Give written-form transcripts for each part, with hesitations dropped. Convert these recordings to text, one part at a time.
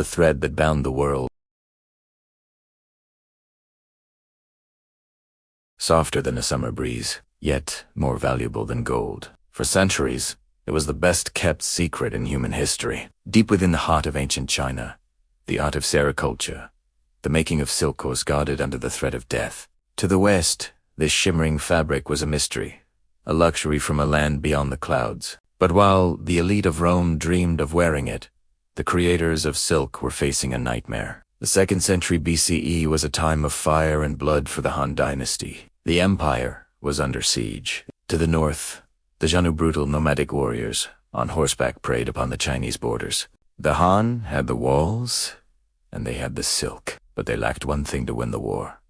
the thread that bound the world. Softer than a summer breeze, yet more valuable than gold. For centuries, it was the best-kept secret in human history. Deep within the heart of ancient China, the art of sericulture, the making of silk was guarded under the threat of death. To the west, this shimmering fabric was a mystery, a luxury from a land beyond the clouds. But while the elite of Rome dreamed of wearing it, the creators of silk were facing a nightmare. The 2nd century BCE was a time of fire and blood for the Han dynasty. The empire was under siege. To the north, the Xiongnu brutal nomadic warriors on horseback preyed upon the Chinese borders. The Han had the walls, and they had the silk, but they lacked one thing to win the war: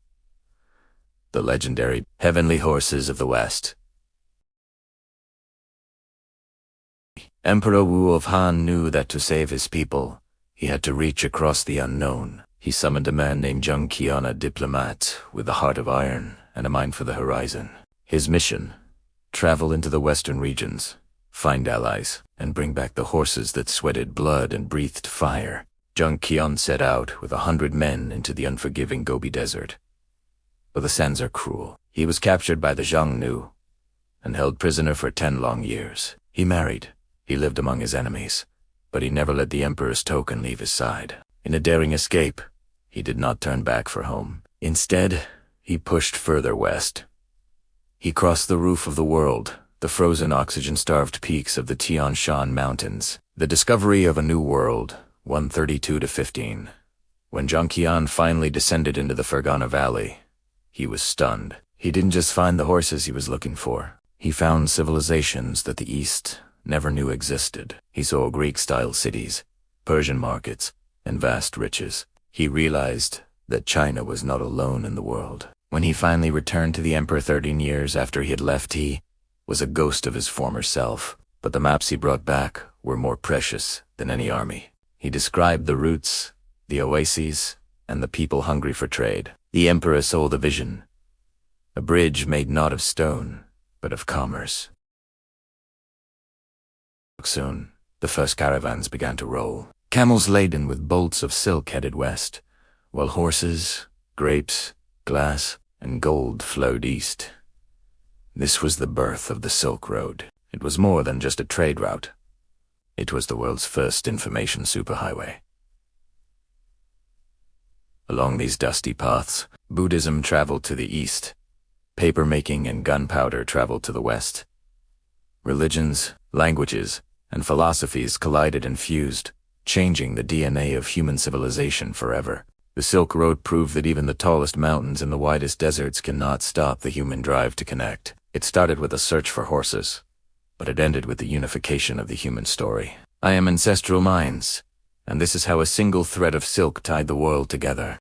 the legendary heavenly horses of the West. Emperor Wu of Han knew that to save his people, he had to reach across the unknown. He summoned a man named Zheng Qian, a diplomat with a heart of iron and a mind for the horizon. His mission: travel into the western regions, find allies, and bring back the horses that sweated blood and breathed fire. Zheng Qian set out with 100 men into the unforgiving Gobi Desert. But the sands are cruel. He was captured by the Xiongnu and held prisoner for 10 long years. He married. He lived among his enemies, but he never let the emperor's token leave his side. In a daring escape, he did not turn back for home. Instead, he pushed further west. He crossed the roof of the world, the frozen oxygen-starved peaks of the Tian Shan Mountains. The discovery of a new world, 132-15. When Zheng Qian finally descended into the Fergana Valley, he was stunned. He didn't just find the horses he was looking for. He found civilizations that the East never knew existed. He saw Greek-style cities, Persian markets, and vast riches. He realized that China was not alone in the world. When he finally returned to the emperor 13 years after he had left, he was a ghost of his former self. But the maps he brought back were more precious than any army. He described the routes, the oases, and the people hungry for trade. The emperor saw the vision: a bridge made not of stone, but of commerce. Soon, the first caravans began to roll. Camels laden with bolts of silk headed west, while horses, grapes, glass, and gold flowed east. This was the birth of the Silk Road. It was more than just a trade route. It was the world's first information superhighway. Along these dusty paths, Buddhism traveled to the east. Paper-making and gunpowder traveled to the west. Religions, languages, and philosophies collided and fused, changing the DNA of human civilization forever. The Silk Road proved that even the tallest mountains and the widest deserts cannot stop the human drive to connect. It started with a search for horses, but it ended with the unification of the human story. I am Ancestral Minds, and this is how a single thread of silk tied the world together.